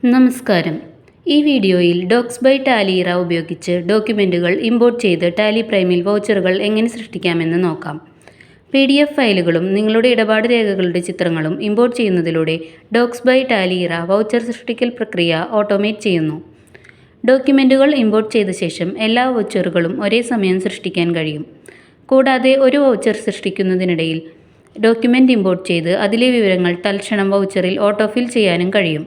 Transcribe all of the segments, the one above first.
നമസ്കാരം. ഈ വീഡിയോയിൽ ഡോക്സ് ബൈ ടാലി ഇറ ഉപയോഗിച്ച് ഡോക്യുമെൻറ്റുകൾ ഇമ്പോർട്ട് ചെയ്ത് ടാലി പ്രൈമിൽ വൗച്ചറുകൾ എങ്ങനെ സൃഷ്ടിക്കാമെന്ന് നോക്കാം. PDF ഫയലുകളും നിങ്ങളുടെ ഇടപാട് രേഖകളുടെ ചിത്രങ്ങളും ഇമ്പോർട്ട് ചെയ്യുന്നതിലൂടെ ഡോക്സ് ബൈ ടാലി ഇറ വൗച്ചർ സൃഷ്ടിക്കൽ പ്രക്രിയ ഓട്ടോമേറ്റ് ചെയ്യുന്നു. ഡോക്യുമെൻറ്റുകൾ ഇമ്പോർട്ട് ചെയ്ത ശേഷം എല്ലാ വൗച്ചറുകളും ഒരേ സമയം സൃഷ്ടിക്കാൻ കഴിയും. കൂടാതെ ഒരു വൗച്ചർ സൃഷ്ടിക്കുന്നതിനിടയിൽ ഡോക്യുമെൻ്റ് ഇമ്പോർട്ട് ചെയ്ത് അതിലെ വിവരങ്ങൾ തൽക്ഷണം വൗച്ചറിൽ ഓട്ടോഫിൽ ചെയ്യാനും കഴിയും.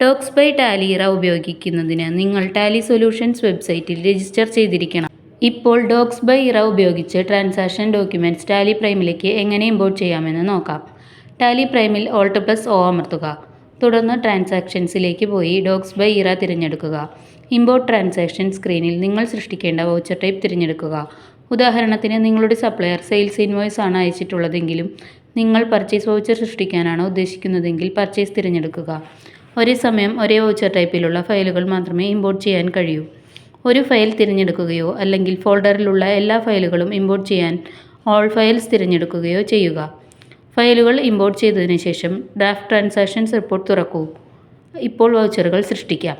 ഡോക്സ് ബൈ ടാലി ഇറ ഉപയോഗിക്കുന്നതിന് നിങ്ങൾ ടാലി സൊല്യൂഷൻസ് വെബ്സൈറ്റിൽ രജിസ്റ്റർ ചെയ്തിരിക്കണം. ഇപ്പോൾ ഡോക്സ് ബൈ ഇറ ഉപയോഗിച്ച് ട്രാൻസാക്ഷൻ ഡോക്യുമെൻറ്റ്സ് ടാലി പ്രൈമിലേക്ക് എങ്ങനെ ഇമ്പോർട്ട് ചെയ്യാമെന്ന് നോക്കാം. ടാലി പ്രൈമിൽ Alt+O അമർത്തുക. തുടർന്ന് ട്രാൻസാക്ഷൻസിലേക്ക് പോയി ഡോക്സ് ബൈ ഇറ തിരഞ്ഞെടുക്കുക. ഇമ്പോർട്ട് ട്രാൻസാക്ഷൻ സ്ക്രീനിൽ നിങ്ങൾ സൃഷ്ടിക്കേണ്ട വൗച്ചർ ടൈപ്പ് തിരഞ്ഞെടുക്കുക. ഉദാഹരണത്തിന് നിങ്ങളുടെ സപ്ലയർ സെയിൽസ് ഇൻവോയ്സ് ആണ് അയച്ചിട്ടുള്ളതെങ്കിലും നിങ്ങൾ പർച്ചേസ് വൗച്ചർ സൃഷ്ടിക്കാനാണ് ഉദ്ദേശിക്കുന്നതെങ്കിൽ പർച്ചേസ് തിരഞ്ഞെടുക്കുക. ഒരേ സമയം ഒരേ വൗച്ചർ ടൈപ്പിലുള്ള ഫയലുകൾ മാത്രമേ ഇമ്പോർട്ട് ചെയ്യാൻ കഴിയൂ. ഒരു ഫയൽ തിരഞ്ഞെടുക്കുകയോ അല്ലെങ്കിൽ ഫോൾഡറിലുള്ള എല്ലാ ഫയലുകളും ഇമ്പോർട്ട് ചെയ്യാൻ ഓൾ ഫയൽസ് തിരഞ്ഞെടുക്കുകയോ ചെയ്യുക. ഫയലുകൾ ഇമ്പോർട്ട് ചെയ്തതിന് ശേഷം ഡ്രാഫ്റ്റ് ട്രാൻസാക്ഷൻസ് റിപ്പോർട്ട് തുറക്കൂ. ഇപ്പോൾ വൗച്ചറുകൾ സൃഷ്ടിക്കാം.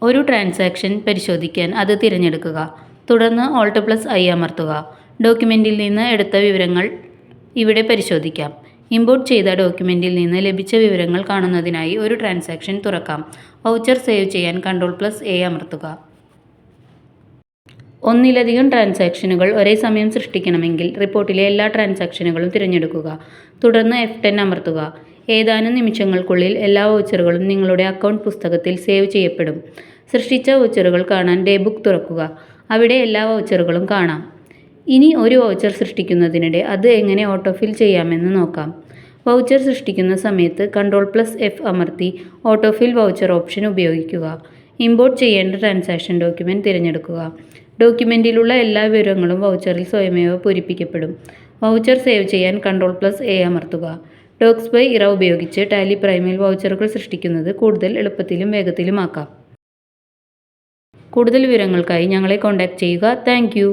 ഒരു ട്രാൻസാക്ഷൻ പരിശോധിക്കാൻ അത് തിരഞ്ഞെടുക്കുക. തുടർന്ന് Alt+I അമർത്തുക. ഡോക്യുമെൻറ്റിൽ നിന്ന് എടുത്ത വിവരങ്ങൾ ഇവിടെ പരിശോധിക്കാം. ഇമ്പോർട്ട് ചെയ്ത ഡോക്യുമെൻറ്റിൽ നിന്ന് ലഭിച്ച വിവരങ്ങൾ കാണുന്നതിനായി ഒരു ട്രാൻസാക്ഷൻ തുറക്കാം. വൗച്ചർ സേവ് ചെയ്യാൻ Ctrl+A അമർത്തുക. ഒന്നിലധികം ട്രാൻസാക്ഷനുകൾ ഒരേ സമയം സൃഷ്ടിക്കണമെങ്കിൽ റിപ്പോർട്ടിലെ എല്ലാ ട്രാൻസാക്ഷനുകളും തിരഞ്ഞെടുക്കുക. തുടർന്ന് F10 അമർത്തുക. ഏതാനും നിമിഷങ്ങൾക്കുള്ളിൽ എല്ലാ വൗച്ചറുകളും നിങ്ങളുടെ അക്കൗണ്ട് പുസ്തകത്തിൽ സേവ് ചെയ്യപ്പെടും. സൃഷ്ടിച്ച വൗച്ചറുകൾ കാണാൻ ഡേബുക്ക് തുറക്കുക. അവിടെ എല്ലാ വൗച്ചറുകളും കാണാം. ഇനി ഒരു വൗച്ചർ സൃഷ്ടിക്കുന്നതിനിടെ അത് എങ്ങനെ ഓട്ടോഫിൽ ചെയ്യാമെന്ന് നോക്കാം. വൗച്ചർ സൃഷ്ടിക്കുന്ന സമയത്ത് Ctrl+F അമർത്തി ഓട്ടോഫിൽ വൗച്ചർ ഓപ്ഷൻ ഉപയോഗിക്കുക. ഇമ്പോർട്ട് ചെയ്യേണ്ട ട്രാൻസാക്ഷൻ ഡോക്യുമെൻറ്റ് തിരഞ്ഞെടുക്കുക. ഡോക്യുമെൻറ്റിലുള്ള എല്ലാ വിവരങ്ങളും വൗച്ചറിൽ സ്വയമേവ പൂരിപ്പിക്കപ്പെടും. വൗച്ചർ സേവ് ചെയ്യാൻ Ctrl+A അമർത്തുക. ഡോക്സ് ബൈ ഇറ ഉപയോഗിച്ച് ടാലി പ്രൈമിൽ വൗച്ചറുകൾ സൃഷ്ടിക്കുന്നത് കൂടുതൽ എളുപ്പത്തിലും വേഗത്തിലുമാക്കാം. കൂടുതൽ വിവരങ്ങൾക്കായി ഞങ്ങളെ കോൺടാക്റ്റ് ചെയ്യുക. Thank you.